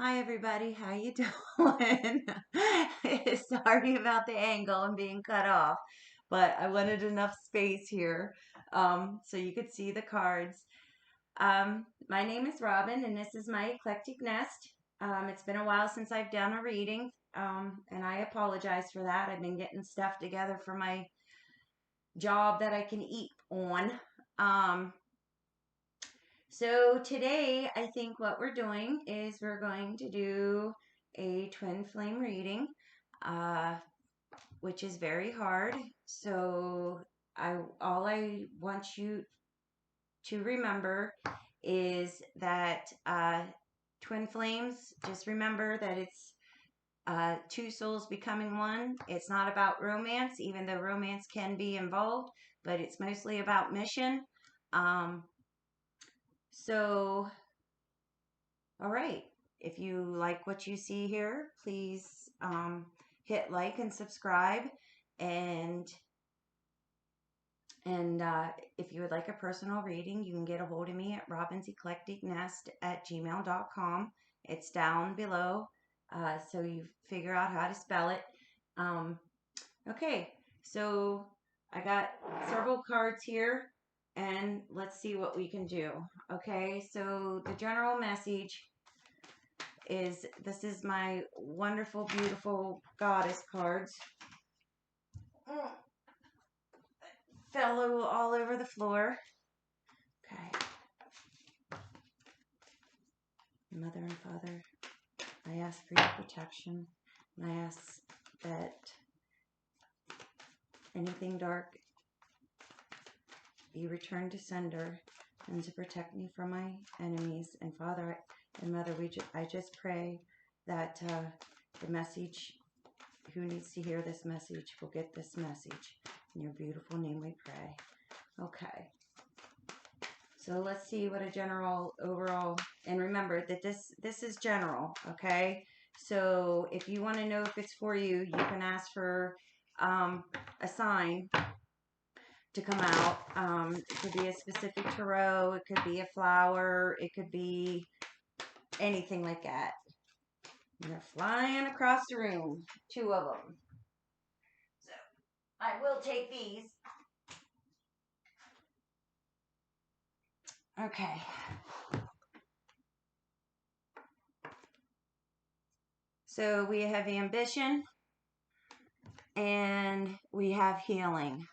Hi everybody, how you doing? Sorry about the angle and being cut off, but I wanted enough space here so you could see the cards. My name is Robin and this is my eclectic nest. It's been a while since I've done a reading, and I apologize for that. I've been getting stuff together for my job that I can eat on. So today, I think what we're doing is we're going to do a twin flame reading, which is very hard. So all I want you to remember is that twin flames, just remember that it's two souls becoming one. It's not about romance, even though romance can be involved, but it's mostly about mission. So all right. If you like what you see here, please hit like and subscribe. And if you would like a personal reading, you can get a hold of me at robinseclecticnest@gmail.com. It's down below, so you figure out how to spell it. Okay, so I got several cards here, and let's see what we can do. Okay, so the general message is this is my wonderful, beautiful goddess cards. Fell all over the floor. Okay. Mother and Father, I ask for your protection. And I ask that anything dark be returned to sender and to protect me from my enemies. And Father and Mother, I just pray that the message, who needs to hear this message, will get this message. In your beautiful name we pray. Okay. So let's see what a general overall, and remember that this is general, okay? So if you want to know if it's for you, you can ask for a sign to come out. It could be a specific tarot, it could be a flower, it could be anything like that. And they're flying across the room, two of them. So I will take these. Okay. So we have ambition and we have healing.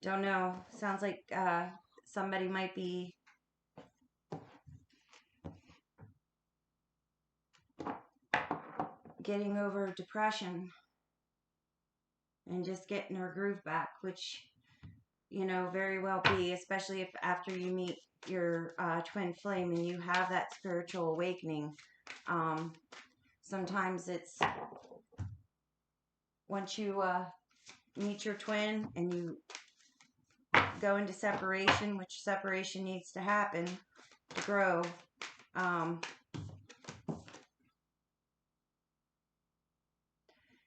Don't know. Sounds like somebody might be getting over depression and just getting her groove back, which, you know, very well be, especially if after you meet your twin flame and you have that spiritual awakening. Sometimes it's once you meet your twin and you go into separation, which separation needs to happen to grow.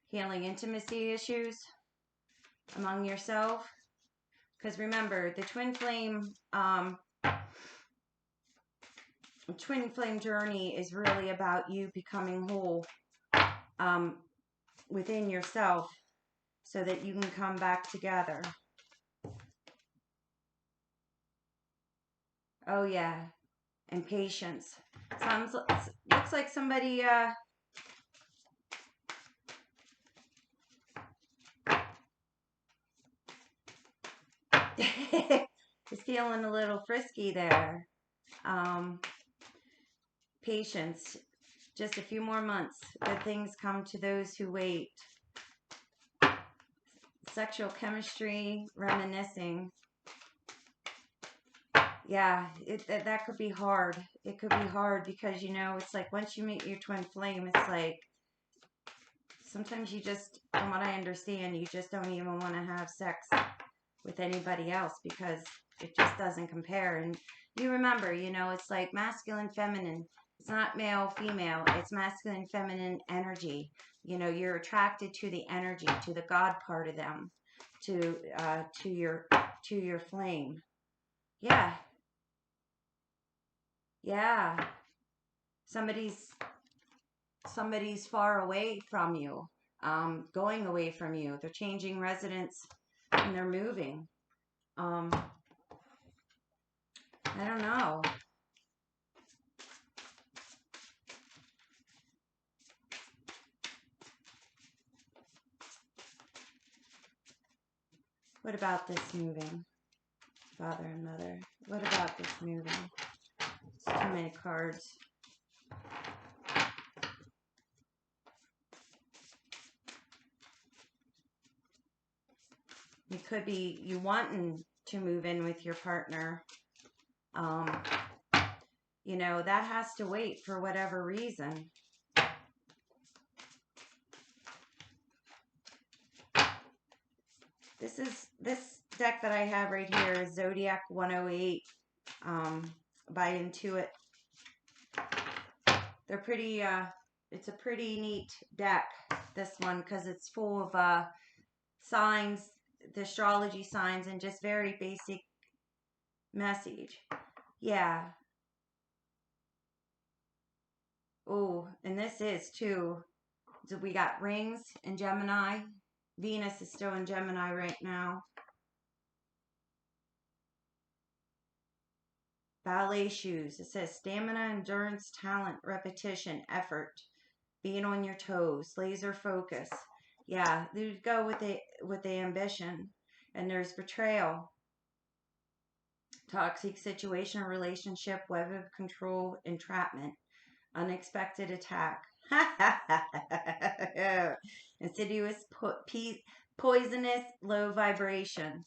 Healing intimacy issues among yourself. Because remember, the twin flame journey is really about you becoming whole within yourself so that you can come back together. Oh yeah, and patience. Looks like somebody is feeling a little frisky there. Patience. Just a few more months. Good things come to those who wait. Sexual chemistry, reminiscing. Yeah, that could be hard. It could be hard because, you know, it's like once you meet your twin flame, it's like sometimes you just, from what I understand, you just don't even want to have sex with anybody else because it just doesn't compare. And you remember, you know, it's like masculine, feminine. It's not male, female. It's masculine, feminine energy. You know, you're attracted to the energy, to the God part of them, to your flame. Yeah. Yeah. somebody's far away from you, going away from you. They're changing residence and they're moving. I don't know. What about this moving? Father and mother. What about this moving? It's too many cards. You could be you wanting to move in with your partner. You know, that has to wait for whatever reason. This deck that I have right here is Zodiac 108 by Intuit. They're pretty, it's a pretty neat deck, this one, because it's full of signs, the astrology signs, and just very basic message. Yeah. Oh, and this is too. So we got rings in Gemini. Venus is still in Gemini right now. Ballet shoes. It says stamina, endurance, talent, repetition, effort, being on your toes, laser focus. Yeah, they go with the ambition. And there's betrayal, toxic situation or relationship, web of control, entrapment, unexpected attack. Insidious, poisonous, low vibration.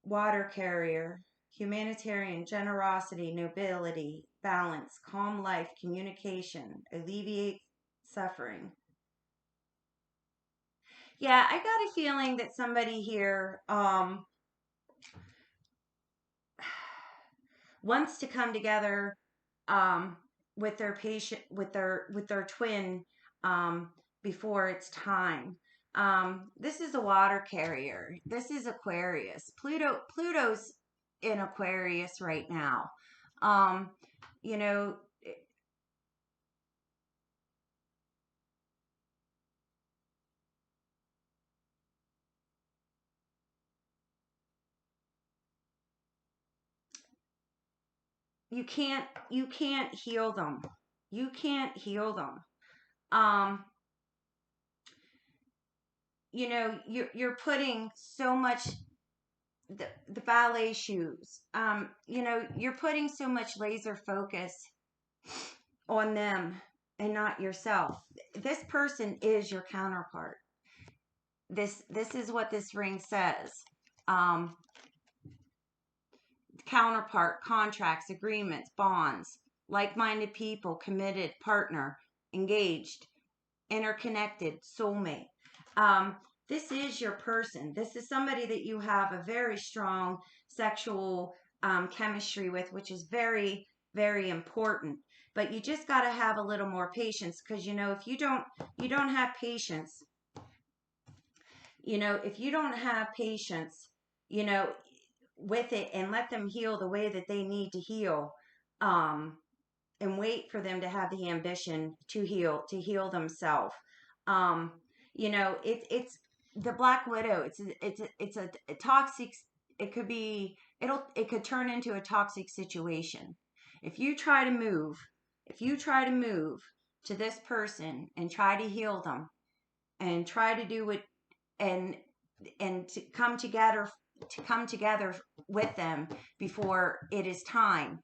Water carrier, humanitarian, generosity, nobility, balance, calm life, communication, alleviate suffering. Yeah, I got a feeling that somebody here wants to come together with their patient, with their twin before it's time. This is a water carrier. This is Aquarius. Pluto's in Aquarius right now. You know, you can't heal them. You can't heal them. You know, you're putting so much the ballet shoes. You know, you're putting so much laser focus on them and not yourself. This person is your counterpart. This is what this ring says. Counterpart, contracts, agreements, bonds, like-minded people, committed, partner, engaged, interconnected, soulmate. This is your person. This is somebody that you have a very strong sexual chemistry with, which is very, very important. But you just got to have a little more patience, because you know, if you don't have patience, you know, if you don't have patience, you know, with it, and let them heal the way that they need to heal, and wait for them to have the ambition to heal themselves. You know, it's the Black Widow. It's a toxic. It could be. It could turn into a toxic situation. If you try to move, to this person and try to heal them and try to do it, and to come together with them before it is time,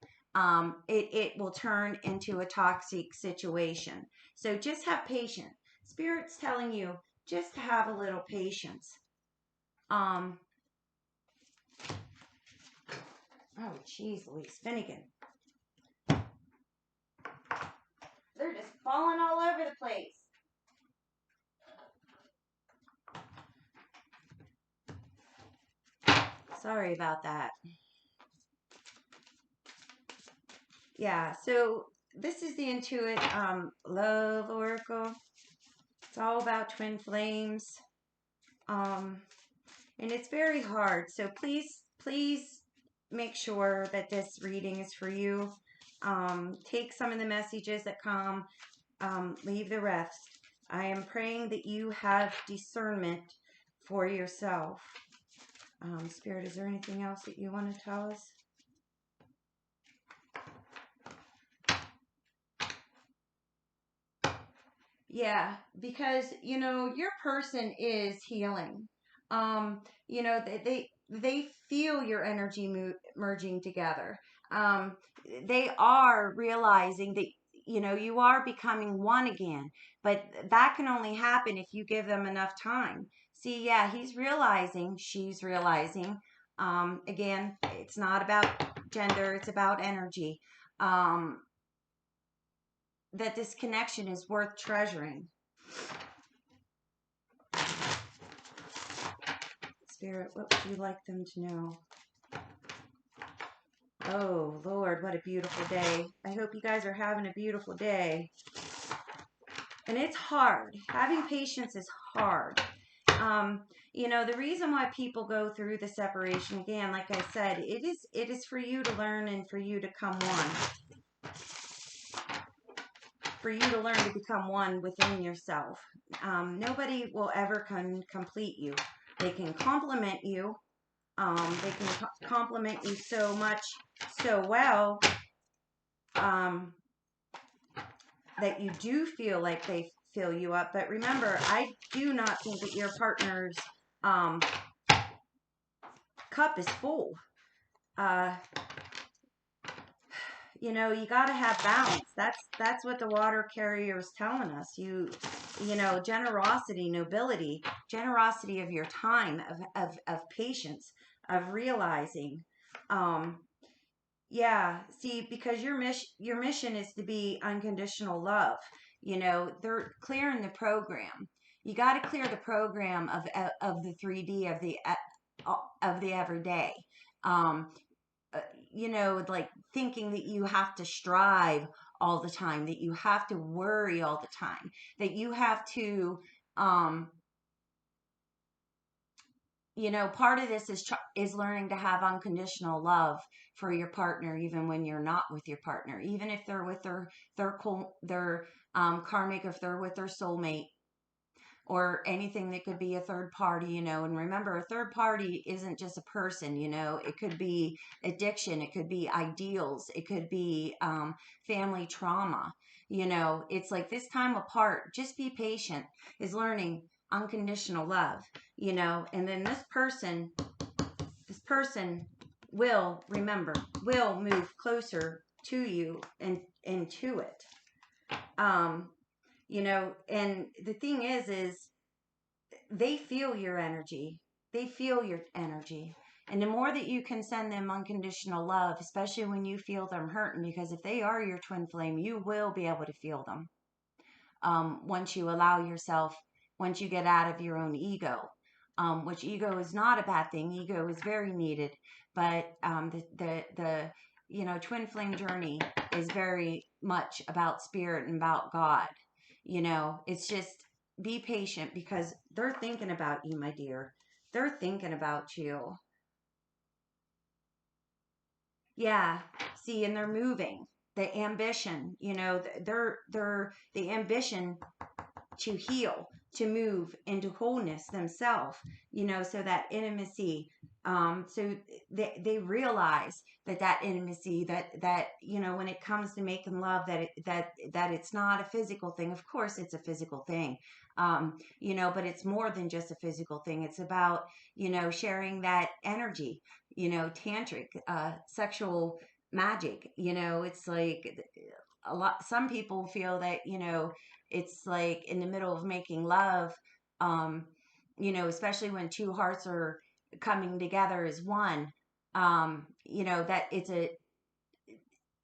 it will turn into a toxic situation. So just have patience. Spirit's telling you just have a little patience. Oh, jeez, Louise Finnegan. They're just falling all over the place. Sorry about that. Yeah, so this is the Intuit Love Oracle. It's all about twin flames. And it's very hard. So please make sure that this reading is for you. Take some of the messages that come, leave the rest. I am praying that you have discernment for yourself. Spirit, is there anything else that you want to tell us? Yeah, because your person is healing. They feel your energy merging together. Um, they are realizing that you are becoming one again, but that can only happen if you give them enough time. See, yeah, he's realizing, she's realizing. Again, it's not about gender; it's about energy. Um, that this connection is worth treasuring. Spirit, what would you like them to know? Oh, Lord, what a beautiful day. I hope you guys are having a beautiful day. And it's hard. Having patience is hard. The reason why people go through the separation, again, like I said, it is for you to learn and for you to come one. For you to learn to become one within yourself. Nobody will ever complete you. They can complement you. They can compliment you so much, so well, that you do feel like they fill you up. But remember, I do not think that your partner's cup is full. You got to have balance. That's what the water carrier is telling us. Generosity, nobility, generosity of your time, of patience, of realizing. Yeah, see, because your mission is to be unconditional love. They're clearing the program. You got to clear the program of the 3D of the everyday. Um, uh, like thinking that you have to strive all the time, that you have to worry all the time, that you have to part of this is learning to have unconditional love for your partner, even when you're not with your partner, even if they're with their karmic, if they're with their soulmate, or anything that could be a third party. And remember, a third party isn't just a person. It could be addiction, it could be ideals, it could be family trauma. It's like this time apart, just be patient, is learning unconditional love. And then this person will move closer to you and to it. And the thing is they feel your energy. They feel your energy. And the more that you can send them unconditional love, especially when you feel them hurting, because if they are your twin flame, you will be able to feel them. Once you allow yourself, once you get out of your own ego, which ego is not a bad thing. Ego is very needed, but the twin flame journey is very much about spirit and about God. It's just be patient because they're thinking about you, my dear. They're thinking about you. Yeah. See, and they're moving. The ambition, they're the ambition to heal, to move into wholeness themselves, so that intimacy, so they realize that intimacy, that when it comes to making love, that it's not a physical thing. Of course it's a physical thing, but it's more than just a physical thing. It's about sharing that energy, tantric, sexual magic. It's like some people feel that it's like in the middle of making love, um especially when two hearts are coming together as one, that it's a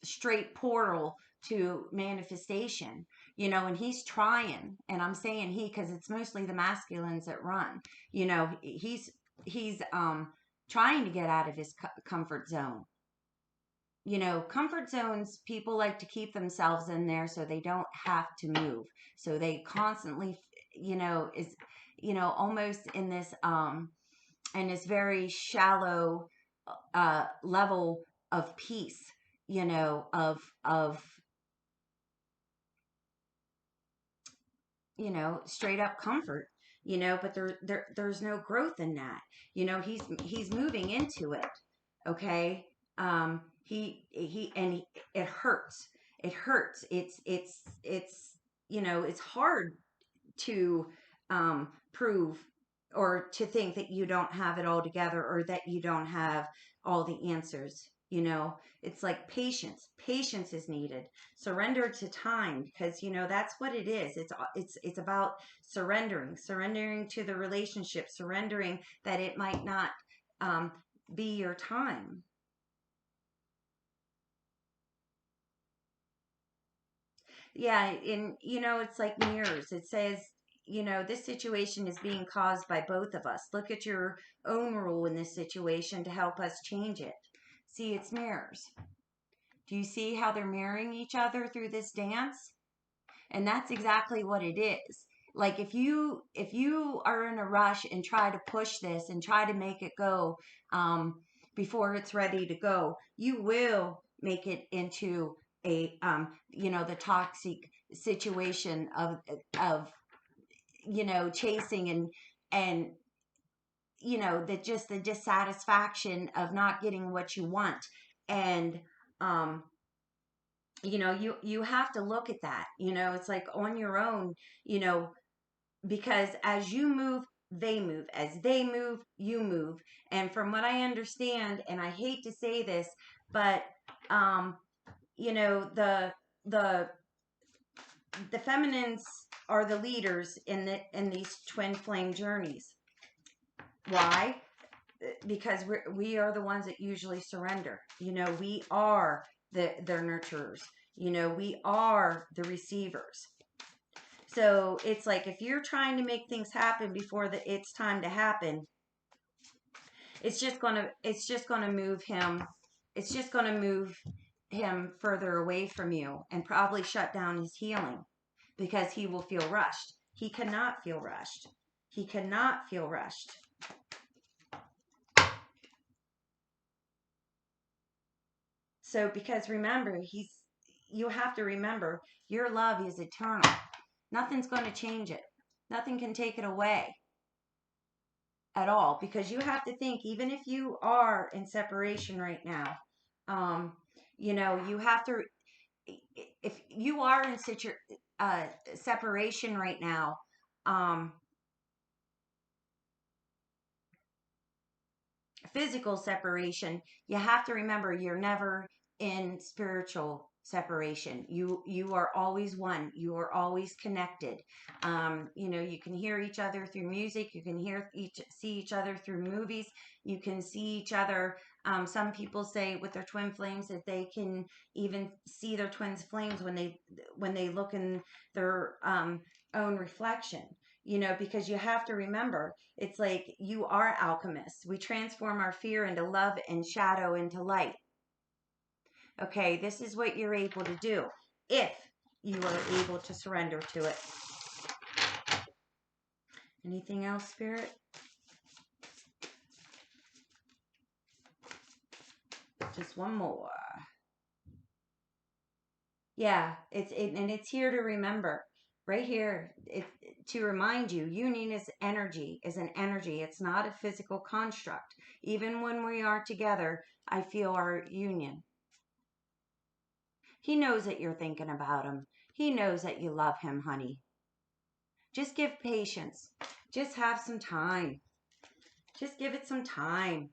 straight portal to manifestation. And he's trying, and I'm saying he because it's mostly the masculines that run. He's trying to get out of his comfort zone. Comfort zones, people like to keep themselves in there so they don't have to move. So they constantly, is, almost in this very shallow level of peace. you know, of you know, straight up comfort, you know, but there's no growth in that. You know, he's moving into it. Okay. And it hurts. It hurts. It's, you know, it's hard to prove or to think that you don't have it all together or that you don't have all the answers. You know, it's like patience. Patience is needed. Surrender to time, because you know that's what it is. It's about surrendering, surrendering to the relationship, surrendering that it might not um, be your time. Yeah, and you know, it's like mirrors. It says, you know, this situation is being caused by both of us. Look at your own role in this situation to help us change it. See, it's mirrors. Do you see how they're mirroring each other through this dance? And that's exactly what it is. Like if you are in a rush and try to push this and try to make it go before it's ready to go, you will make it into a you know, the toxic situation of you know, chasing and you know, the just the dissatisfaction of not getting what you want. And um you know, you have to look at that. You know, it's like on your own, you know, because as you move, they move. As they move, you move. And from what I understand, and I hate to say this, but um you know, the the feminines are the leaders in these twin flame journeys. Why? Because we are the ones that usually surrender. You know, we are their nurturers. You know, we are the receivers. So it's like if you're trying to make things happen before it's time to happen, it's just gonna move him. It's just gonna move him further away from you and probably shut down his healing because he will feel rushed. He cannot feel rushed. He cannot feel rushed. So because remember, you have to remember your love is eternal. Nothing's going to change it. Nothing can take it away at all because you have to think even if you are in separation right now, um you know, you have to, if you are in separation right now, um physical separation, you have to remember you're never in spiritual separation. You are always one. You are always connected. You know, you can hear each other through music. You can see each other through movies. You can see each other. Some people say with their twin flames that they can even see their twins flames when they look in their own reflection. You know, because you have to remember it's like you are alchemists. We transform our fear into love and shadow into light. Okay, this is what you're able to do if you are able to surrender to it. Anything else, Spirit? Just one more. Yeah, and it's here to remember. Right here, to remind you, union is energy, is an energy. It's not a physical construct. Even when we are together, I feel our union. He knows that you're thinking about him. He knows that you love him, honey. Just give patience. Just have some time. Just give it some time.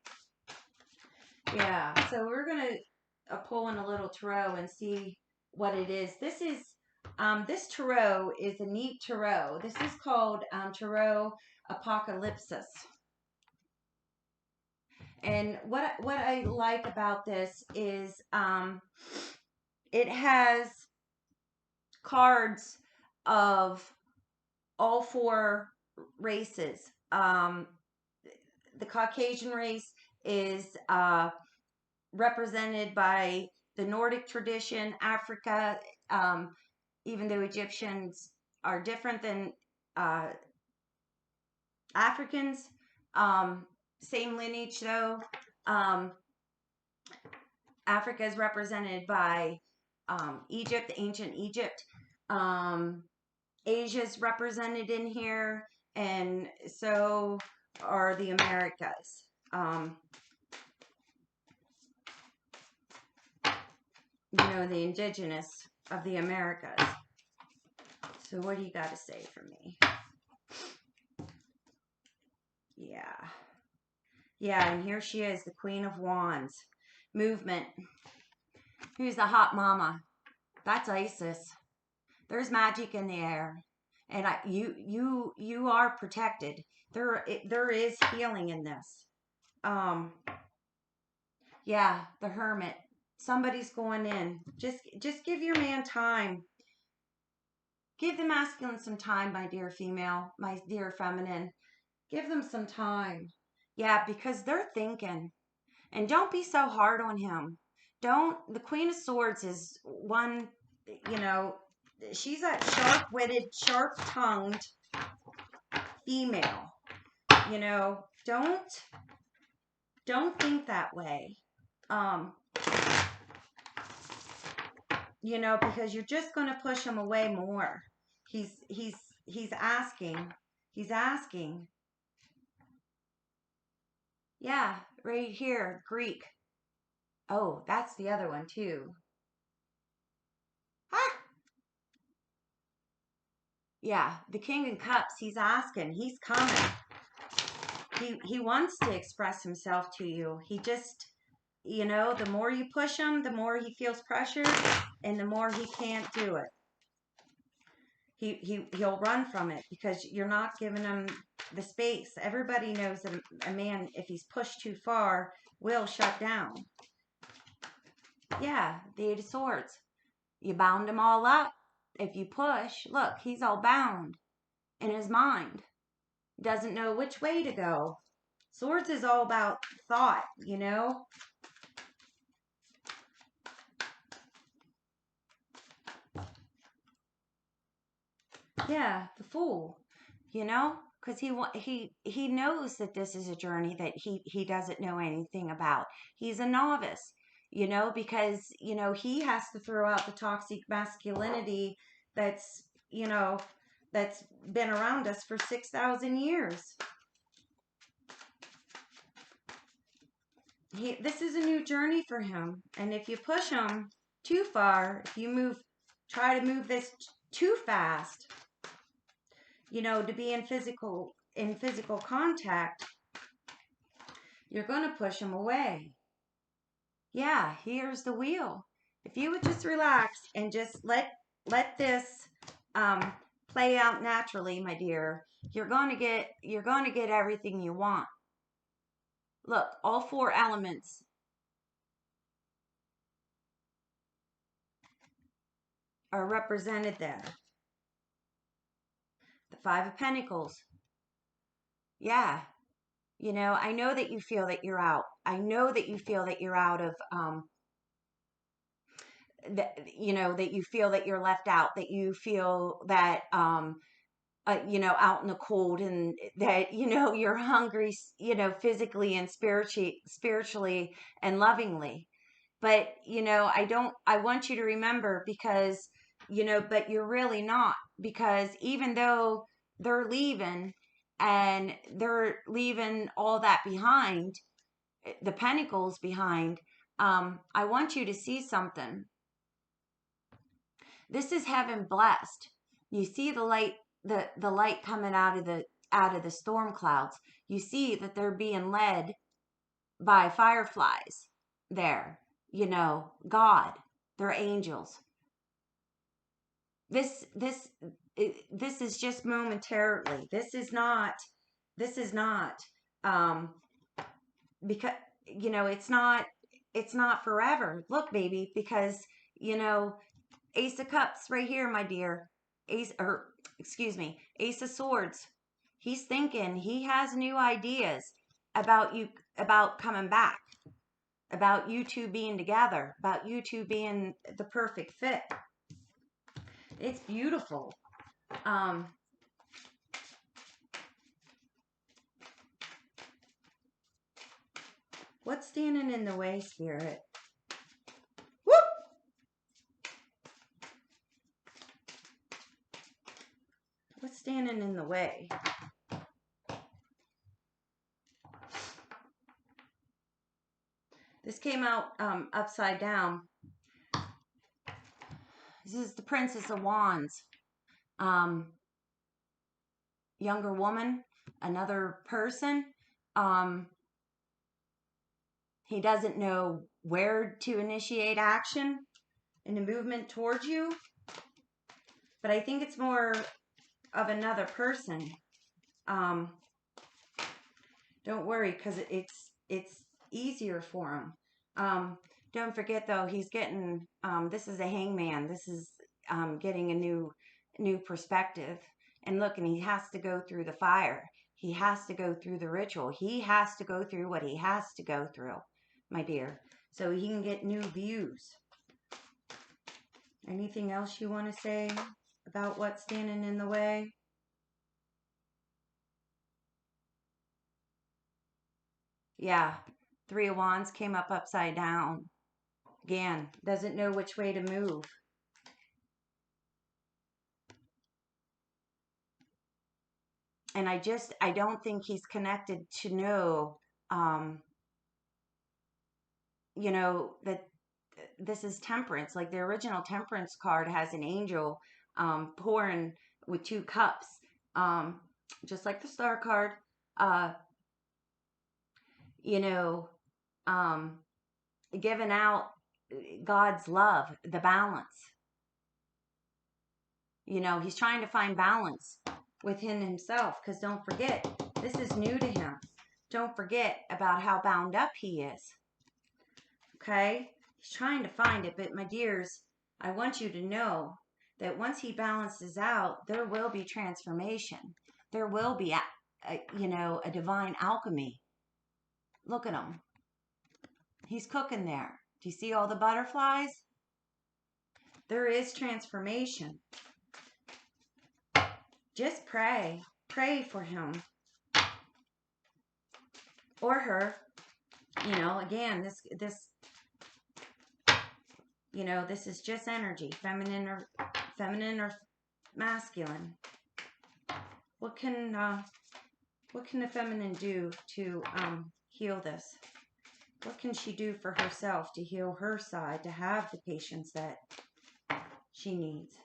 Yeah, so we're going to pull in a little tarot and see what it is. This tarot is a neat tarot. This is called Tarot Apocalypsis. And what I like about this is it has cards of all four races. The Caucasian race is represented by the Nordic tradition, Africa, even though Egyptians are different than uh, Africans, same lineage though. Um, Africa is represented by Egypt, ancient Egypt. Asia's represented in here, and so are the Americas. You know, the indigenous of the Americas. So what do you got to say for me? Yeah. Yeah, and here she is, the Queen of Wands. Movement. Who's the hot mama? That's Isis. There's magic in the air. And you are protected. There is healing in this. Yeah, the Hermit. Somebody's going in. Just give your man time. Give the masculine some time, my dear female, my dear feminine. Give them some time. Yeah, because they're thinking. And don't be so hard on him. The Queen of Swords is one, you know, she's a sharp-witted, sharp-tongued female. You know, don't think that way. You know, because you're just going to push him away more. He's asking. He's asking. Yeah, right here, Greek. Oh, that's the other one too. Ah! Yeah, the King of Cups, he's asking. He's coming. He wants to express himself to you. He just, you know, the more you push him, the more he feels pressured, and the more he can't do it. He'll run from it because you're not giving him the space. Everybody knows that a man, if he's pushed too far, will shut down. Yeah, the Eight of Swords. You bound him all up. If you push, look, he's all bound in his mind. Doesn't know which way to go. Swords is all about thought, you know? Yeah, the Fool, you know? Because he knows that this is a journey that he doesn't know anything about. He's a novice, you know, because, you know, he has to throw out the toxic masculinity that's, you know, that's been around us for 6,000 years. This is a new journey for him. And if you push him too far, if you try to move this too fast, you know, to be in physical contact, you're going to push him away. Yeah, here's the wheel. If you would just relax and just let this play out naturally, my dear, you're going to get everything you want. Look, all four elements are represented there. The Five of Pentacles. Yeah. You know, I know that you feel that you're out. I know that you feel that you're out of, you know, that you feel that you're left out, that you feel that, you know, out in the cold, and that, you know, you're hungry, you know, physically and spiritually and lovingly. But, you know, I want you to remember, because, you know, but you're really not, because even though they're leaving and they're leaving all that behind, the pentacles behind, I want you to see something. This is heaven blessed. You see the light, the light coming out of the storm clouds. You see that they're being led by fireflies there. You know, God, they're angels. This is just momentarily. This is not because, you know, it's not forever. Look, baby, because, you know, Ace of Cups right here, my dear. Ace of Swords. He's thinking, he has new ideas about you, about coming back, about you two being together, about you two being the perfect fit. It's beautiful. What's standing in the way, Spirit? standing in the way? This came out upside down. This is the Princess of Wands. Younger woman, another person. He doesn't know where to initiate action in a movement towards you. But I think it's more of another person. Don't worry, because it's easier for him. Don't forget though, he's getting this is a hangman. This is getting a new perspective. And look, and he has to go through the fire. He has to go through the ritual. He has to go through what he has to go through, my dear, so he can get new views. Anything else you want to say about what's standing in the way? Yeah, Three of Wands came up upside down. Again, doesn't know which way to move. And I don't think he's connected to know, that this is temperance. Like the original temperance card has an angel pouring with 2 cups, just like the star card, giving out God's love, the balance. He's trying to find balance within himself, because don't forget, this is new to him. Don't forget about how bound up he is. Okay? He's trying to find it, but my dears, I want you to know that once he balances out, there will be transformation. There will be a divine alchemy. Look at him. He's cooking there. Do you see all the butterflies? There is transformation. Just pray. Pray for him. Or her. Again, this is just energy. Feminine or masculine. What can the feminine do to heal this? What can she do for herself to heal her side, to have the patience that she needs?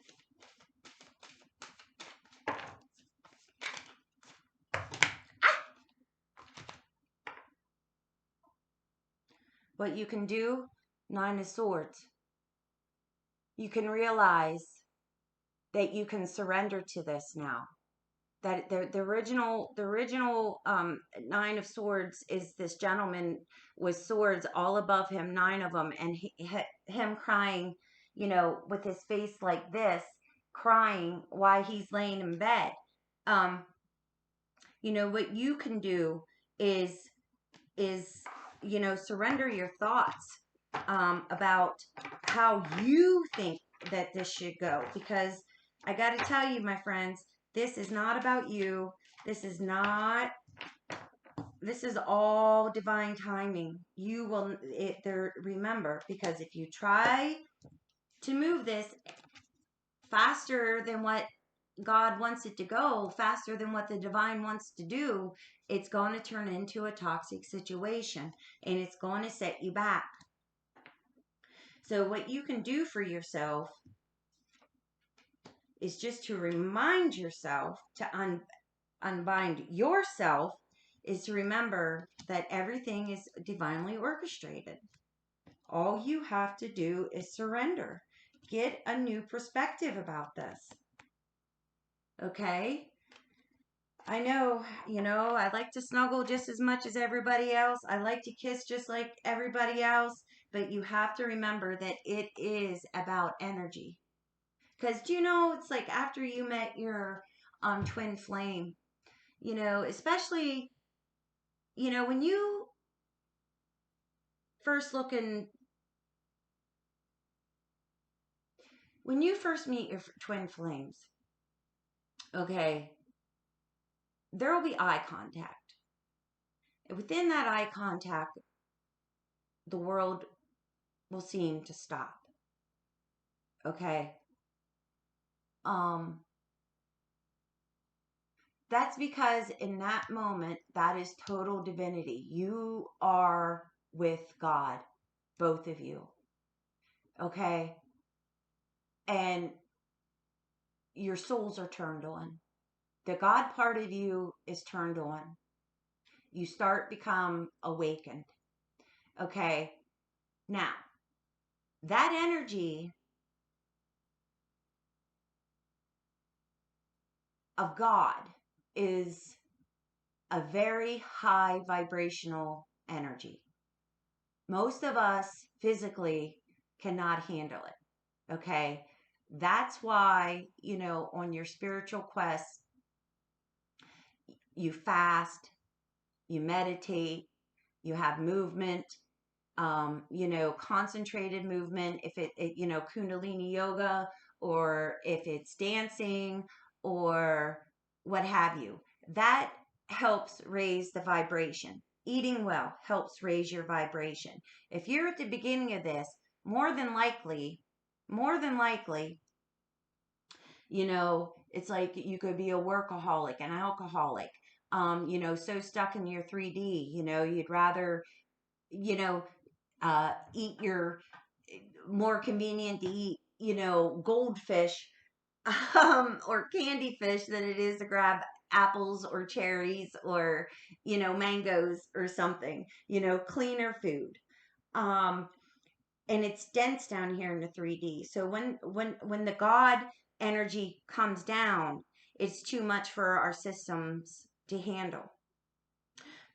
What you can do, 9 of Swords. You can realize that you can surrender to this now. That the original 9 of Swords is this gentleman with swords all above him, 9 of them, and him crying, with his face like this, crying while he's laying in bed. What you can do is surrender your thoughts about how you think that this should go, because I got to tell you, my friends, this is not about you. This is all divine timing. You will remember, because if you try to move this faster than what God wants it to go, faster than what the divine wants to do, it's going to turn into a toxic situation, and it's going to set you back. So what you can do for yourself is just to remind yourself to unbind yourself, is to remember that everything is divinely orchestrated. All you have to do is surrender. Get a new perspective about this. Okay? I know, I like to snuggle just as much as everybody else. I like to kiss just like everybody else. But you have to remember that it is about energy. Because, it's like after you met your twin flame, especially, when you first when you first meet your twin flames, okay, there will be eye contact. And within that eye contact, the world will seem to stop. Okay? That's because in that moment, that is total divinity. You are with God, both of you. Okay? And your souls are turned on. The God part of you is turned on. You start become awakened. Okay? Now, that energy of God is a very high vibrational energy. Most of us physically cannot handle it. Okay? That's why, on your spiritual quest, you fast, you meditate, you have movement, concentrated movement, if it Kundalini yoga, or if it's dancing or what have you. That helps raise the vibration. Eating well helps raise your vibration. If you're at the beginning of this, more than likely, it's like you could be a workaholic, an alcoholic, so stuck in your 3D, you'd rather, eat your more convenient to eat, goldfish, or candy fish than it is to grab apples or cherries or, mangoes or something, cleaner food. And it's dense down here in the 3D. So when the God energy comes down, it's too much for our systems to handle.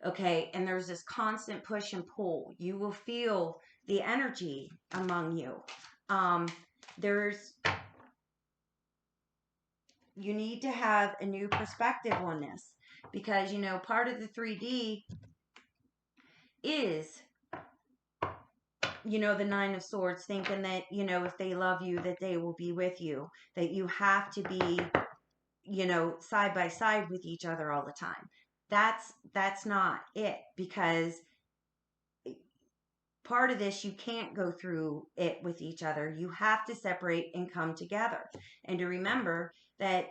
Okay, and there's this constant push and pull. You will feel the energy among you. You need to have a new perspective on this, because part of the 3D is the Nine of Swords, thinking that if they love you, that they will be with you, that you have to be side by side with each other all the time. That's not it, because part of this, you can't go through it with each other. You have to separate and come together, and to remember that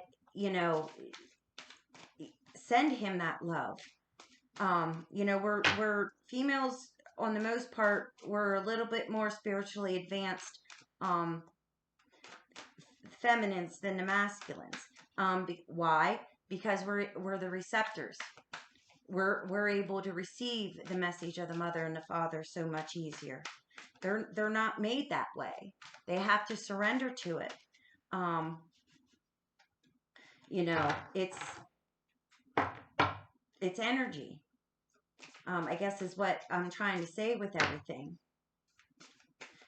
send him that love. We're females, on the most part, we're a little bit more spiritually advanced feminines than the masculines. Why? Because we're the receptors. We're able to receive the message of the mother and the father so much easier. They're not made that way. They have to surrender to it. It's energy. I guess is what I'm trying to say with everything.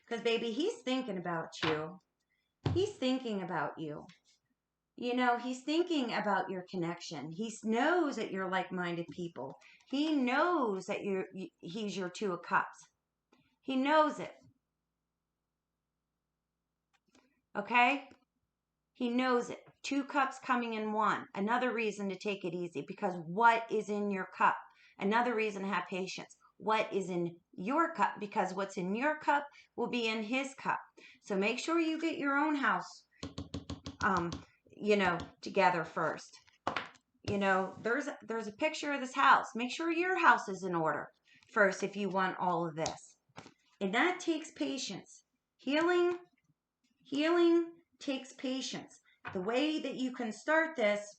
Because baby, he's thinking about you. He's thinking about you. He's thinking about your connection. He knows that you're like-minded people. He knows that he's your Two of Cups. He knows it. Okay? He knows it. 2 cups coming in one. Another reason to take it easy, because what is in your cup? Another reason to have patience. What is in your cup? Because what's in your cup will be in his cup. So make sure you get your own house, together first. There's a picture of this house. Make sure your house is in order first if you want all of this. And that takes patience. Healing takes patience. The way that you can start this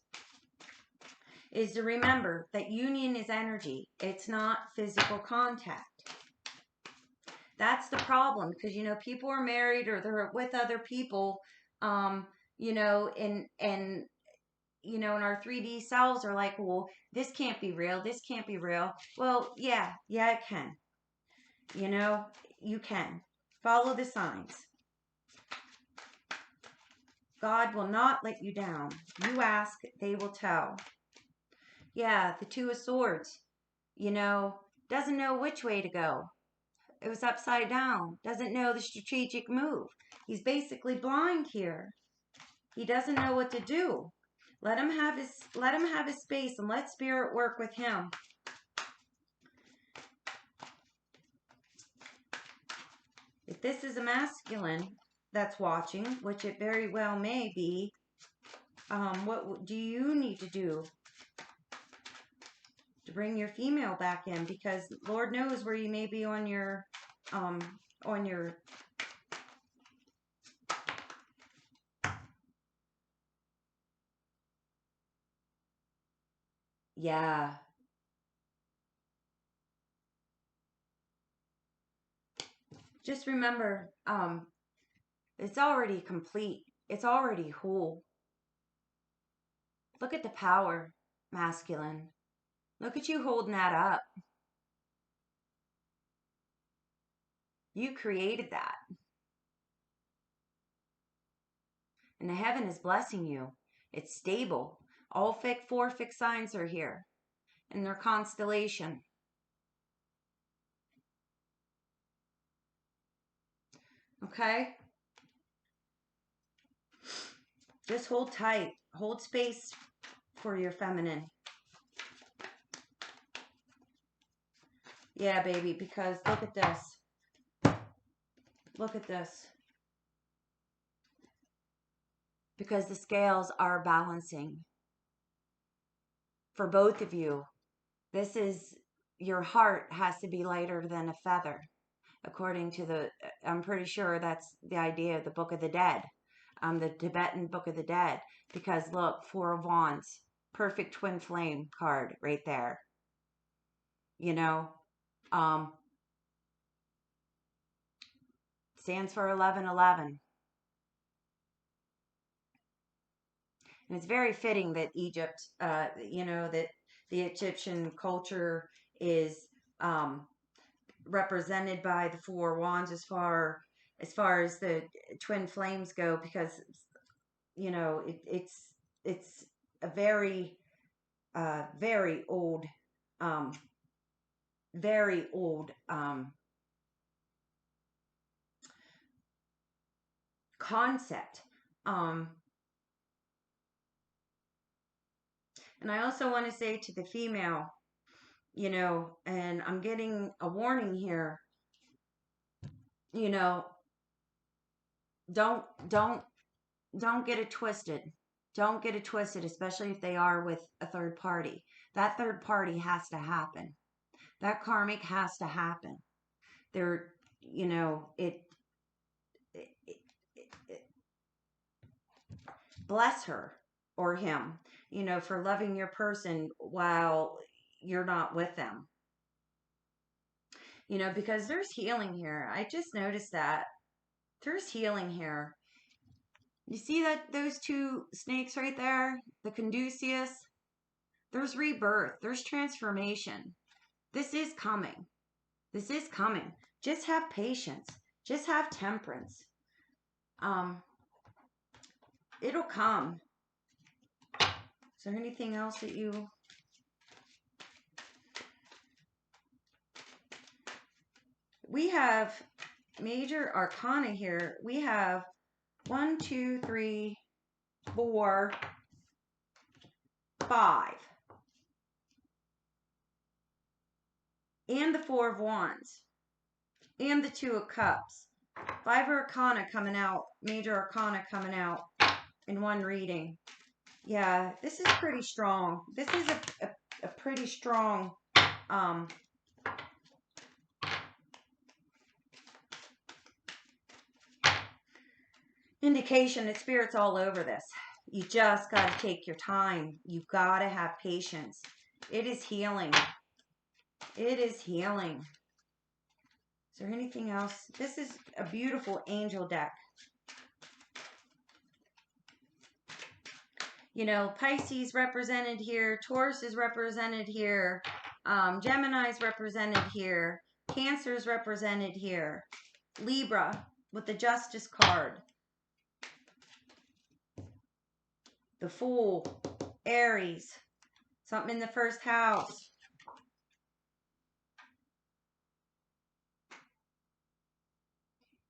is to remember that union is energy. It's not physical contact. That's the problem, because people are married or they're with other people, and and our 3D selves are like, well, this can't be real. This can't be real. Well, yeah, it can. You can. Follow the signs. God will not let you down. You ask, they will tell. Yeah, the Two of Swords, doesn't know which way to go. It was upside down. Doesn't know the strategic move. He's basically blind here. He doesn't know what to do. Let him have his space, and let spirit work with him. If this is a masculine that's watching, which it very well may be, what do you need to do to bring your female back in, because Lord knows where you may be on your yeah. Just remember, it's already complete. It's already whole. Look at the power, masculine. Look at you holding that up. You created that. And the heaven is blessing you. It's stable. All four fixed signs are here in their constellation. Okay? Just hold tight. Hold space for your feminine. Yeah, baby, because look at this. Look at this. Because the scales are balancing for both of you. This is, your heart has to be lighter than a feather, according to I'm pretty sure that's the idea of the Book of the Dead, the Tibetan Book of the Dead. Because look, Four of Wands, perfect twin flame card right there. You know, stands for 1111. And it's very fitting that Egypt, that the Egyptian culture is represented by the Four Wands as far as the twin flames go, because it's a very very old concept. And I also want to say to the female, and I'm getting a warning here, don't get it twisted. Don't get it twisted, especially if they are with a third party. That third party has to happen. That karmic has to happen. There, bless her or him, for loving your person while you're not with them. Because there's healing here. I just noticed that. There's healing here. You see those two snakes right there? The Caduceus? There's rebirth. There's transformation. This is coming. This is coming. Just have patience. Just have temperance. It'll come. Is there anything else that you... We have major arcana here. We have 1, 2, 3, 4, 5. And the Four of Wands. And the Two of Cups. 5 arcana coming out. Major arcana coming out in one reading. Yeah, this is pretty strong. This is a pretty strong indication that Spirit's all over this. You just got to take your time. You've got to have patience. It is healing. It is healing. Is there anything else? This is a beautiful angel deck. Pisces represented here. Taurus is represented here. Gemini is represented here. Cancer is represented here. Libra with the Justice card. The Fool. Aries. Something in the first house.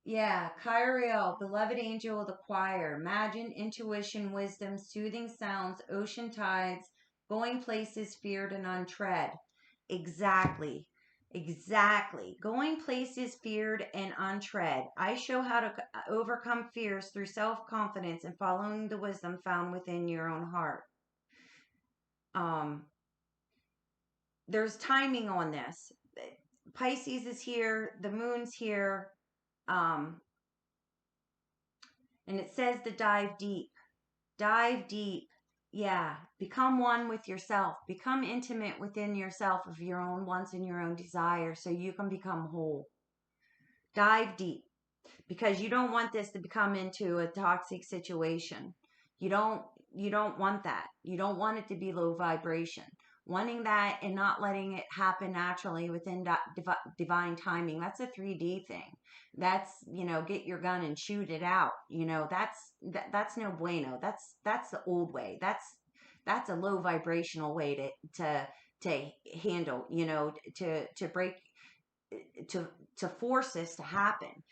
Yeah, Kyriel, beloved angel of the choir. Imagine, intuition, wisdom, soothing sounds, ocean tides, going places feared and untread. Exactly. Exactly. Going places feared and untread. I show how to overcome fears through self-confidence and following the wisdom found within your own heart. there's timing on this. Pisces is here, the moon's here, and it says to dive deep. Dive deep. Yeah. Become one with yourself. Become intimate within yourself of your own wants and your own desires so you can become whole. Dive deep, because you don't want this to become into a toxic situation. You don't want that. You don't want it to be low vibration. Wanting that and not letting it happen naturally within divine timing. That's a 3D thing. That's, get your gun and shoot it out. That's no bueno. That's the old way. That's a low vibrational way to handle, to break, to force this to happen.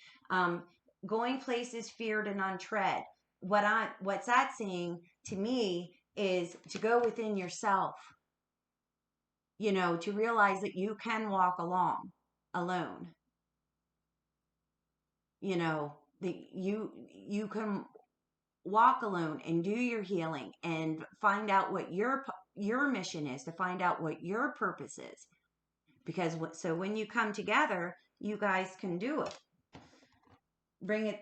Going places feared and untread. What's that saying to me is to go within yourself, to realize that you can walk alone, that you can walk alone and do your healing and find out what your mission is, to find out what your purpose is. Because so when you come together, you guys can do it. Bring it,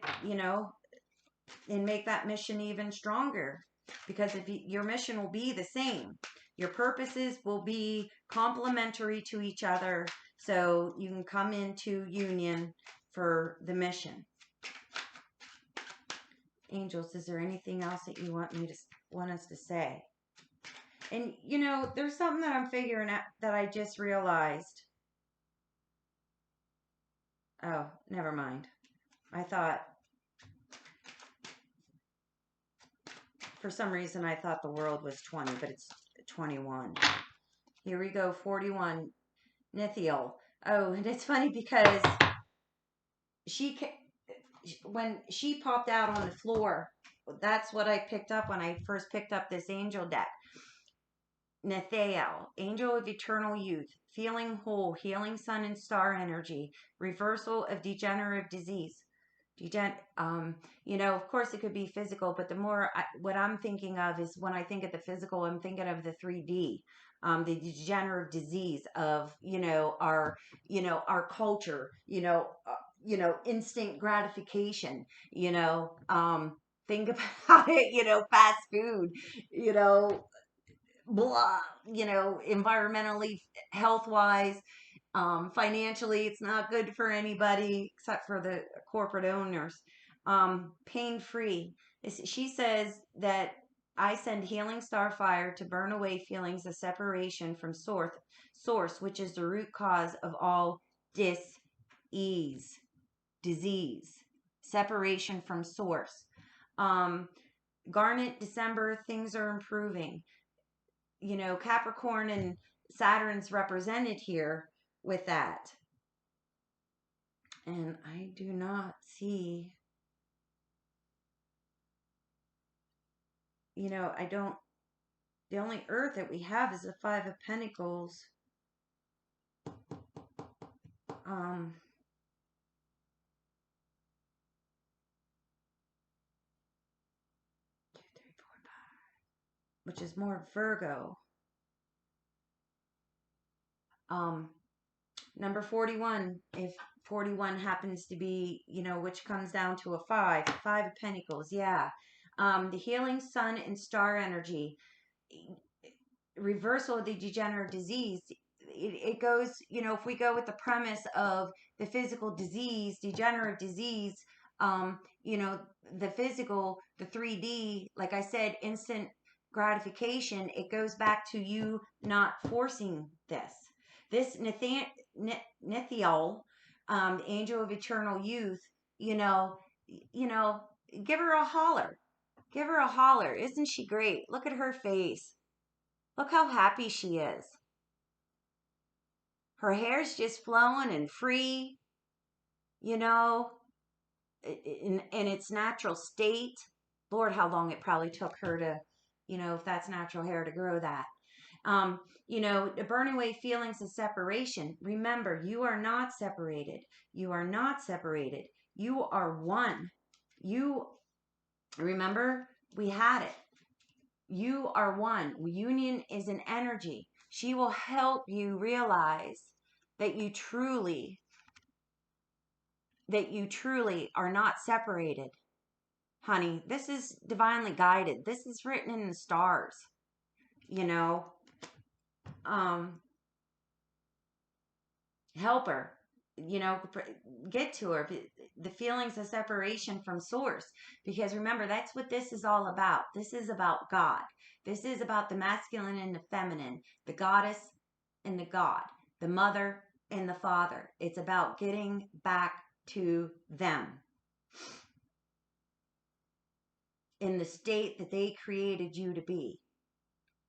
and make that mission even stronger. Because if your mission will be the same, your purposes will be complementary to each other, so you can come into union for the mission. Angels, is there anything else that you want us to say? And there's something that I'm figuring out that I just realized. Oh, never mind. I thought, for some reason, I thought the world was 20, but it's 21. Here we go, 41. Nithiel. Oh, and it's funny because when she popped out on the floor, that's what I picked up when I first picked up this angel deck. Nethael, angel of eternal youth, feeling whole, healing sun and star energy, reversal of degenerative disease. Of course it could be physical, but what I'm thinking of is, when I think of the physical, I'm thinking of the 3D, the degenerative disease of, our culture, instant gratification, think about it, fast food, blah, environmentally, health wise, financially, it's not good for anybody except for the corporate owners. Pain free. She says that I send healing star fire to burn away feelings of separation from source, which is the root cause of all disease. Separation from source. Garnet, December, things are improving. Capricorn and Saturn's represented here with that. And I do not see, the only earth that we have is the 5 of Pentacles. 2, 3, 4, 5. Which is more Virgo. Number 41, if 41 happens to be, which comes down to a 5 of Pentacles, yeah. The healing sun and star energy, reversal of the degenerative disease. It goes, if we go with the premise of the physical disease, degenerative disease, the physical, the 3D, like I said, instant gratification, it goes back to you not forcing this. This Nithiel, angel of eternal youth, give her a holler. Give her a holler. Isn't she great? Look at her face. Look how happy she is. Her hair's just flowing and free, in its natural state. Lord, how long it probably took her to, if that's natural hair, to grow that. To burn away feelings of separation. Remember, you are not separated. You are not separated. You are one. Remember, we had it. You are one. Union is an energy. She will help you realize that you truly are not separated. Honey, this is divinely guided. This is written in the stars, you know. Help her, you know, get to her, the feelings of separation from source, because remember, that's what this is all about. This is about God. This is about the masculine and the feminine, the goddess and the god, the mother and the father. It's about getting back to them in the state that they created you to be.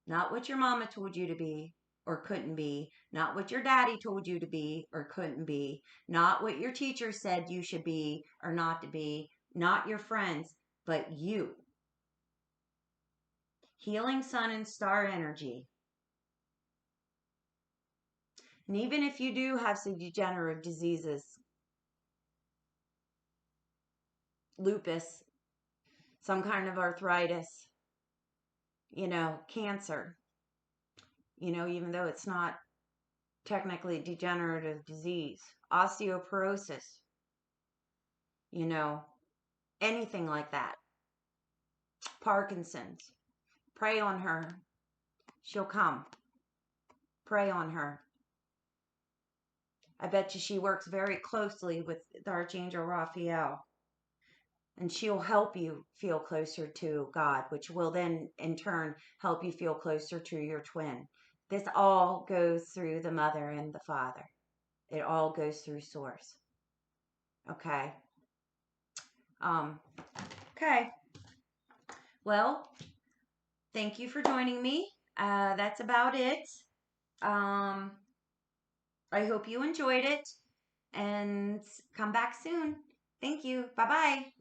Not what your mama told you to be or couldn't be. Not what your daddy told you to be or couldn't be. Not what your teacher said you should be or not to be. Not your friends, but you. Healing sun and star energy. And even if you do have some degenerative diseases, lupus, some kind of arthritis, you know, cancer, you know, even though it's not technically degenerative disease, osteoporosis, you know, anything like that. Parkinson's. Pray on her. She'll come. Pray on her. I bet you she works very closely with the Archangel Raphael. And she'll help you feel closer to God, which will then in turn help you feel closer to your twin. This all goes through the mother and the father. It all goes through source. Okay. Okay. Well, thank you for joining me. That's about it. I hope you enjoyed it and come back soon. Thank you. Bye-bye.